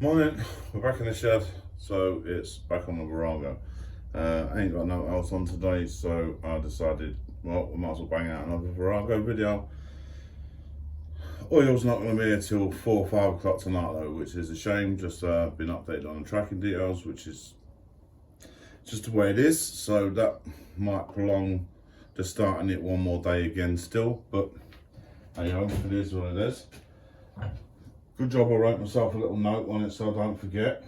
Morning, we're back in the shed, so it's back on the Virago. I ain't got nothing else on today, so I decided, well, we might as well bang out another Virago video. Oil's not going to be here till 4 or 5 o'clock tonight though, which is a shame. Just been updated on the tracking details, which is just the way it is, so that might prolong just starting it one more day again still, but hey, it is what it is. Good job I wrote myself a little note on it so I don't forget.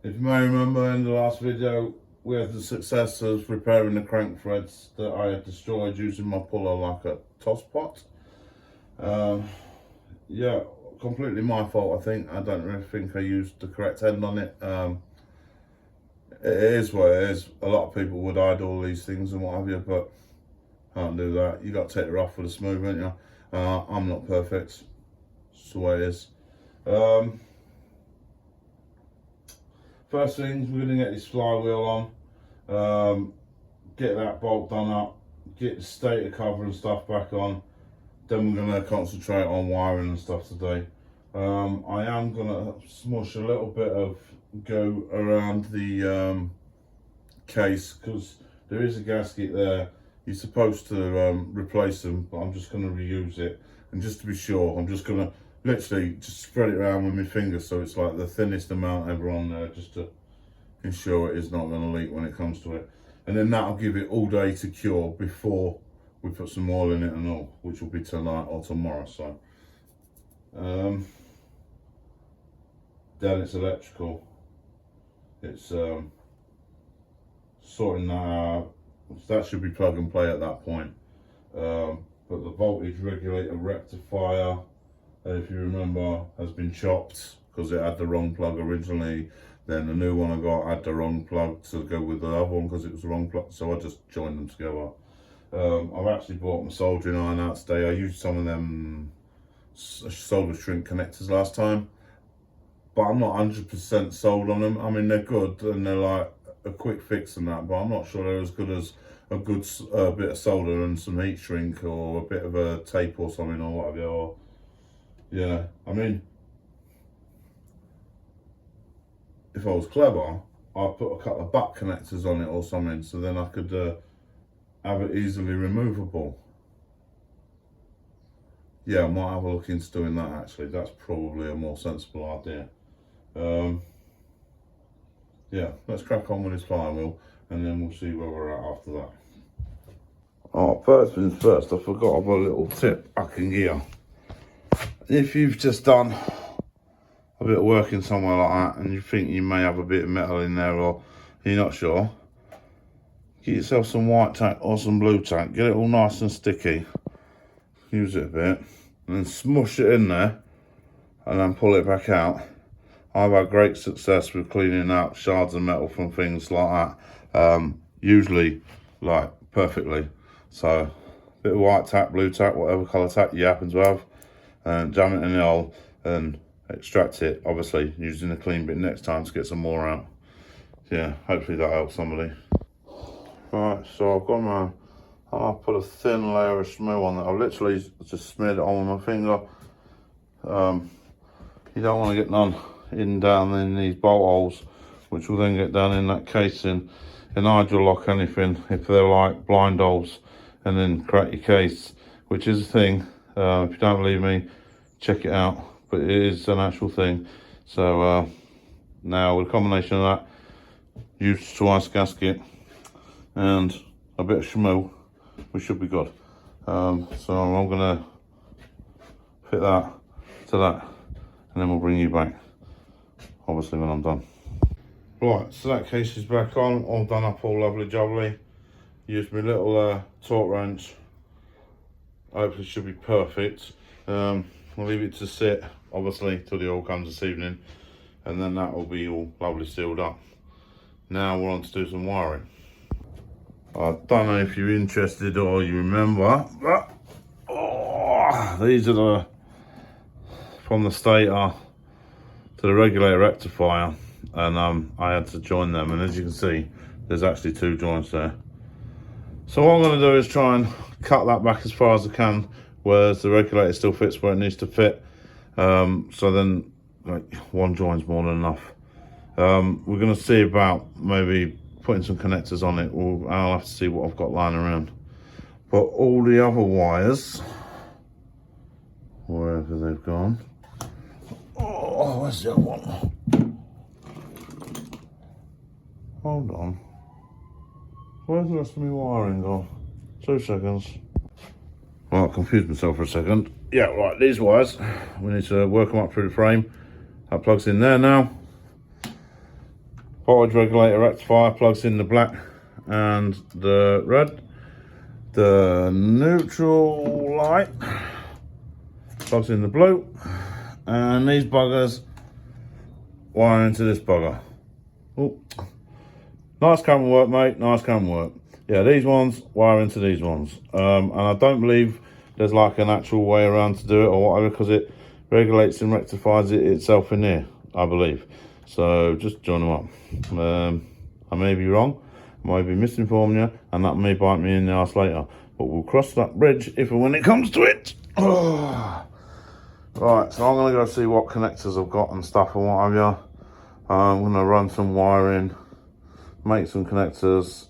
If you may remember in the last video, we had the success of repairing the crank threads that I had destroyed using my puller like a toss pot. Yeah, completely my fault I think. I don't really think I used the correct end on it. It is what it is. A lot of people would idle these things and what have you, but can't do that. You got to take it off with a smooth, ain't you? I'm not perfect. That's the way it is. First things, we're going to get this flywheel on, get that bolt done up, get the stator cover and stuff back on. Then we're going to concentrate on wiring and stuff today. I am going to smush a little bit of go around the case because there is a gasket there. You're supposed to replace them, but I'm just going to reuse it. And just to be sure, I'm just going to literally just spread it around with my fingers so it's like the thinnest amount ever on there, just to ensure it is not going to leak when it comes to it. And then that'll give it all day to cure before we put some oil in it and all, which will be tonight or tomorrow. So then it's electrical. It's sorting that out. That should be plug and play at that point. But the voltage regulator rectifier, if you remember, has been chopped because it had the wrong plug originally. Then the new one I got had the wrong plug to go with the other one because it was the wrong plug, so I just joined them together. I've actually bought my soldering iron out today. I used some of them solder shrink connectors last time, but I'm not 100% sold on them. I mean, they're good and they're like a quick fix and that, but I'm not sure they're as good as a good bit of solder and some heat shrink or a bit of a tape or something or whatever. Or, yeah, I mean, if I was clever, I'd put a couple of butt connectors on it or something, so then I could have it easily removable. Yeah, I might have a look into doing that actually. That's probably a more sensible idea. Yeah, let's crack on with this flywheel and then we'll see where we're at after that. Oh, first things first, I forgot of a little tip I can give. If you've just done a bit of work in somewhere like that and you think you may have a bit of metal in there or you're not sure, get yourself some white tack or some blue tack, get it all nice and sticky, use it a bit, and then smush it in there and then pull it back out. I've had great success with cleaning out shards of metal from things like that, usually like perfectly. So a bit of white tack, blue tack, whatever colour tack you happen to have, and jam it in the hole and extract it, obviously using a clean bit next time to get some more out. Yeah, hopefully that helps somebody. Right, so I've got my, I'll put a thin layer of smooth on that. I've literally just smeared it on with my finger. You don't want to get none in down in these bolt holes, which will then get down in that casing and hydro lock anything if they're like blind holes and then crack your case, which is a thing. If you don't believe me, check it out, but it is an actual thing. So now with a combination of that, used twice gasket and a bit of schmoo, we should be good. So I'm gonna fit that to that and then we'll bring you back obviously when I'm done. Right, so that case is back on, all done up, all lovely jubbly. Used my little torque wrench. Hopefully should be perfect. We'll leave it to sit obviously till the oil comes this evening and then that will be all lovely sealed up. Now we're on to do some wiring. I don't know if you're interested or you remember, but these are the from the stator to the regulator rectifier, and I had to join them, and as you can see there's actually 2 joints there. So what I'm going to do is try and cut that back as far as I can, whereas the regulator still fits where it needs to fit. So then like one join's more than enough. We're going to see about maybe putting some connectors on it, or I'll have to see what I've got lying around. But all the other wires, wherever they've gone. Oh, where's the other one? Hold on. Where's the rest of my wiring gone? 2 seconds. Well, I confused myself for a second. Yeah, right, these wires, we need to work them up through the frame. That plugs in there now. Voltage regulator rectifier plugs in the black and the red. The neutral light plugs in the blue. And these buggers wire into this bugger. Oh, nice camera work, mate, nice camera work. Yeah, these ones wire into these ones. And I don't believe there's like an actual way around to do it or whatever, because it regulates and rectifies it itself in here, I believe. So just join them up. I may be wrong, I may be misinforming you, and that may bite me in the ass later. But we'll cross that bridge if and when it comes to it. Right, so I'm gonna go see what connectors I've got and stuff and what have you. I'm gonna run some wiring, make some connectors,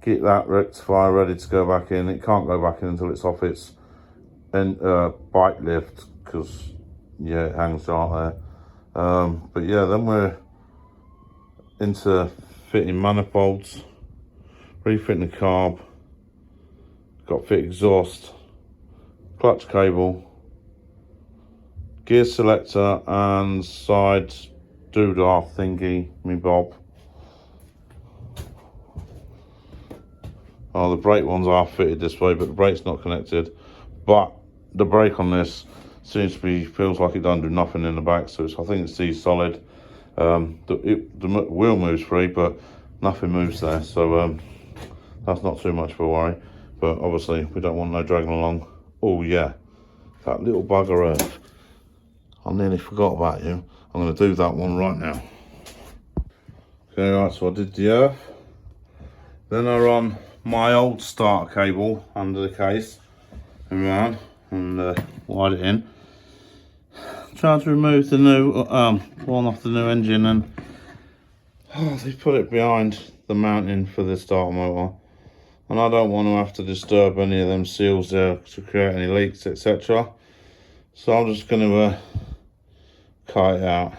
get that rectifier ready to go back in. It can't go back in until it's off its bike lift, because yeah, it hangs out there. But yeah, then we're into fitting manifolds, refitting the carb, got fit exhaust, clutch cable, gear selector and side doodah thingy, me bob. Oh, the brake ones are fitted this way, but the brake's not connected. But the brake on this seems to be, feels like it don't do nothing in the back, so I think it's D-solid. The wheel moves free, but nothing moves there, so that's not too much of a worry. But obviously we don't want no dragging along. Oh yeah, that little bugger earth. I nearly forgot about you. I'm going to do that one right now. Okay, right, so I did the earth. Then I run my old starter cable under the case around and wide it in. Tried to remove the new one off the new engine, and they put it behind the mounting for the starter motor, and I don't want to have to disturb any of them seals there to create any leaks, etc. So I'm just going to cut it out.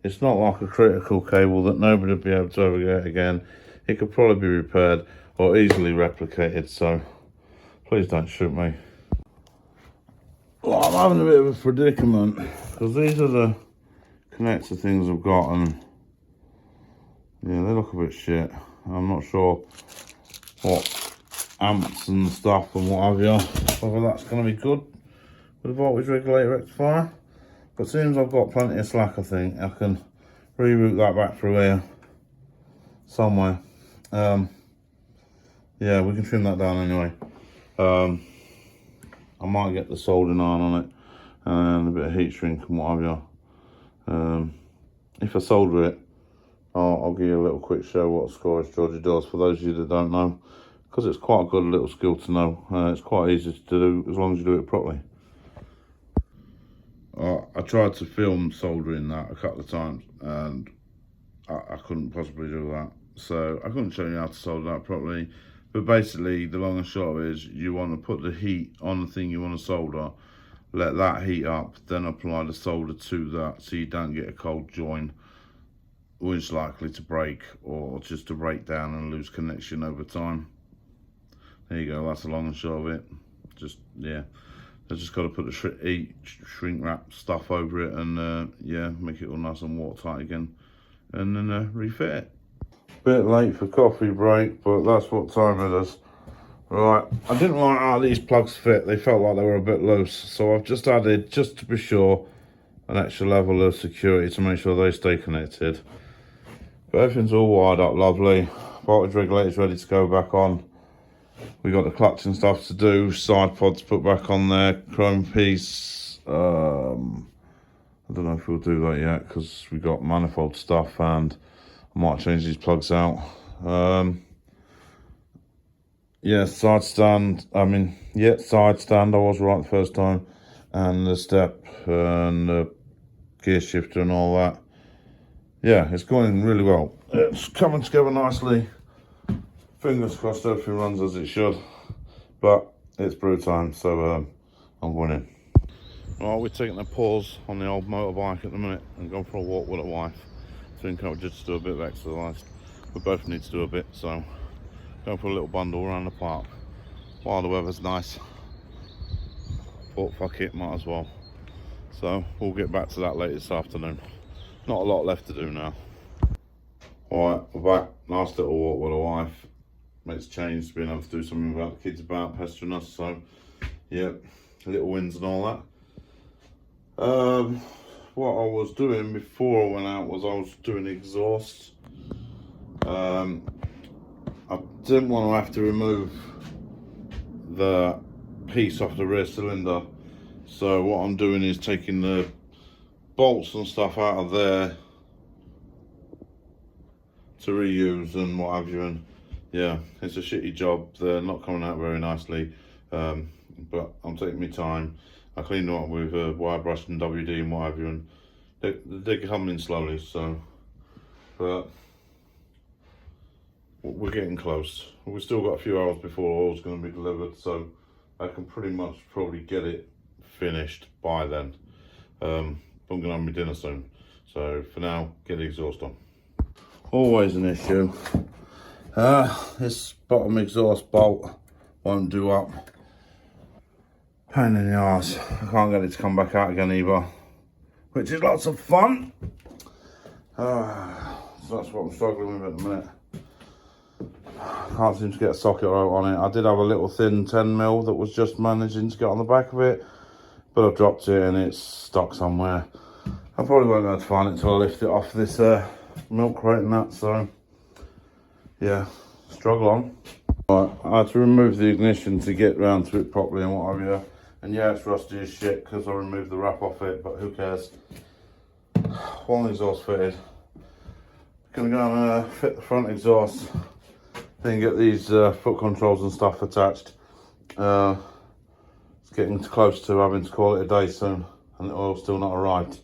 It's not like a critical cable that nobody will be able to ever get again. It could probably be repaired or easily replicated, so please don't shoot me. Well, I'm having a bit of a predicament, because these are the connector things I've got, and yeah, they look a bit shit. I'm not sure what amps and stuff and what have you, whether that's going to be good with the voltage regulator rectifier. But seems I've got plenty of slack, I think I can reroute that back through here somewhere. Yeah, we can trim that down anyway. I might get the soldering iron on it and a bit of heat shrink and what have you. If I solder it, I'll give you a little quick show what Scottish Georgie does, for those of you that don't know, because it's quite a good little skill to know. It's quite easy to do as long as you do it properly. I tried to film soldering that a couple of times, and I couldn't possibly do that. So I couldn't show you how to solder that properly. But basically, the long and short is, you want to put the heat on the thing you want to solder, let that heat up, then apply the solder to that, so you don't get a cold join, which is likely to break or just to break down and lose connection over time. There you go, that's the long and short of it. Just, yeah, I just got to put the shrink wrap stuff over it, and yeah, make it all nice and watertight again, and then refit it. Bit late for coffee break, but that's what time it is. Right, I didn't like how these plugs fit. They felt like they were a bit loose, so I've just added, just to be sure, an extra level of security to make sure they stay connected. But everything's all wired up lovely. Voltage regulator's ready to go back on. We got the clutch and stuff to do, side pods put back on there, chrome piece. I don't know if we'll do that yet, because we got manifold stuff, and I might change these plugs out. Yeah, side stand, side stand, I was right the first time. And the step and the gear shifter and all that. Yeah, it's going really well. It's coming together nicely. Fingers crossed everything runs as it should. But it's brew time, so I'm going in. Right, we're taking a pause on the old motorbike at the minute and going for a walk with a wife. Think I'll just do a bit of exercise. We both need to do a bit, so going for a little bundle around the park. While the weather's nice, thought fuck it, might as well. So we'll get back to that later this afternoon. Not a lot left to do now. Alright, we're back. Nice little walk with a wife. Makes a change, being able to do something without the kids about pestering us, so yeah, little wins and all that. What I was doing before I went out was I was doing exhaust. I didn't want to have to remove the piece off the rear cylinder, so what I'm doing is taking the bolts and stuff out of there to reuse and what have you, and yeah, it's a shitty job. They're not coming out very nicely, but I'm taking my time. I cleaned them up with wire brush and WD and what have you, and they're coming in slowly, so but we're getting close. We've still got a few hours before oil's going to be delivered, so I can pretty much probably get it finished by then. I'm going to have my dinner soon, so for now, get the exhaust on. Always an issue. This bottom exhaust bolt won't do up. Pain in the arse. I can't get it to come back out again either, which is lots of fun. So that's what I'm struggling with at the minute. Can't seem to get a socket out on it. I did have a little thin 10mm that was just managing to get on the back of it, but I've dropped it and it's stuck somewhere. I probably won't be able to find it until I lift it off this milk crate and that, so yeah, struggle on. Right, I had to remove the ignition to get round to it properly and what have you. And yeah, it's rusty as shit because I removed the wrap off it, but who cares? One exhaust fitted. Gonna go and fit the front exhaust. Then get these foot controls and stuff attached. It's getting close to having to call it a day soon, and the oil's still not arrived.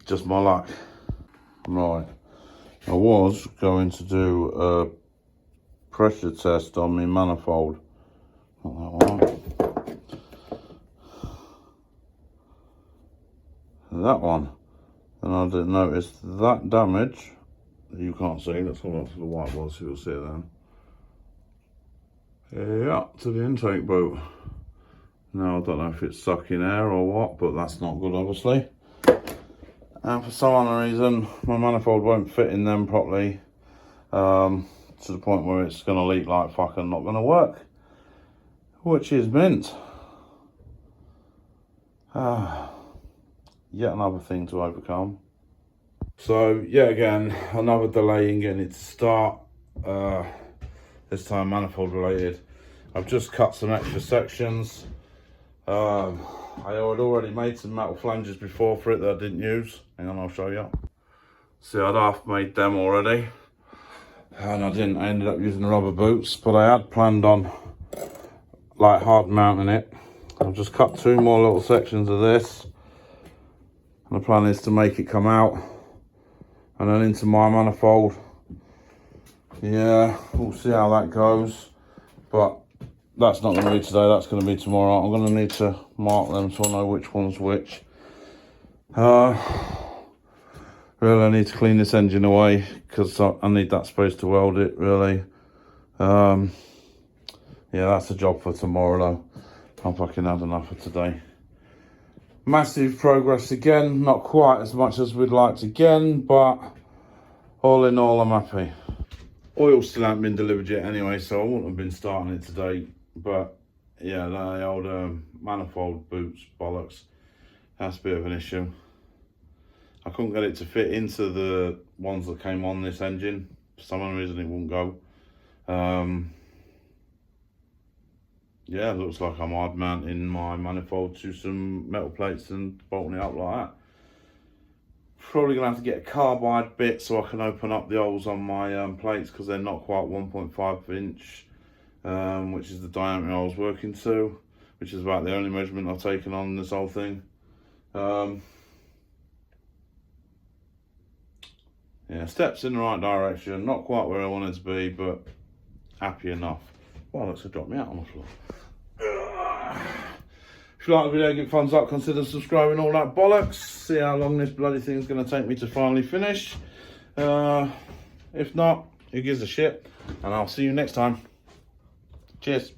Just my luck. Right, I was going to do a pressure test on my manifold. Not that one. That one. And I didn't notice that damage. You can't see, let's hold on to the white one so you'll see it then. Yeah, to the intake boot. Now I don't know if it's sucking air or what, but that's not good obviously. And for some other reason, my manifold won't fit in them properly, to the point where it's going to leak like fuck and not going to work, which is mint. Yet another thing to overcome. So yet again, another delay in getting it to start, this time manifold related. I've just cut some extra sections. I had already made some metal flanges before for it that I didn't use. Hang on, I'll show you. See, I'd half made them already. And I didn't, I ended up using rubber boots, but I had planned on like hard mounting it. I've just cut 2 more little sections of this. And the plan is to make it come out and then into my manifold. Yeah, we'll see how that goes. But that's not going to be today, that's going to be tomorrow. I'm going to need to mark them so I know which one's which. Really, I need to clean this engine away because I need that space to weld it, really. Yeah, that's a job for tomorrow though. I've fucking had enough of today. Massive progress again, not quite as much as we'd like again, but all in all, I'm happy. Oil still hasn't been delivered yet anyway, so I wouldn't have been starting it today. But yeah, the old manifold boots bollocks, that's a bit of an issue. I couldn't get it to fit into the ones that came on this engine. For some reason it wouldn't go. Yeah, it looks like I'm hard mounting my manifold to some metal plates and bolting it up like that. Probably gonna have to get a carbide bit so I can open up the holes on my plates because they're not quite 1.5 inch, which is the diameter I was working to, which is about the only measurement I've taken on this whole thing. yeah, steps in the right direction. Not quite where I wanted to be, but happy enough. Well, looks like it dropped me out on the floor. If you like the video, give it a thumbs up, consider subscribing, all that bollocks. See how long this bloody thing's going to take me to finally finish. If not, who gives a shit? And I'll see you next time. Cheers.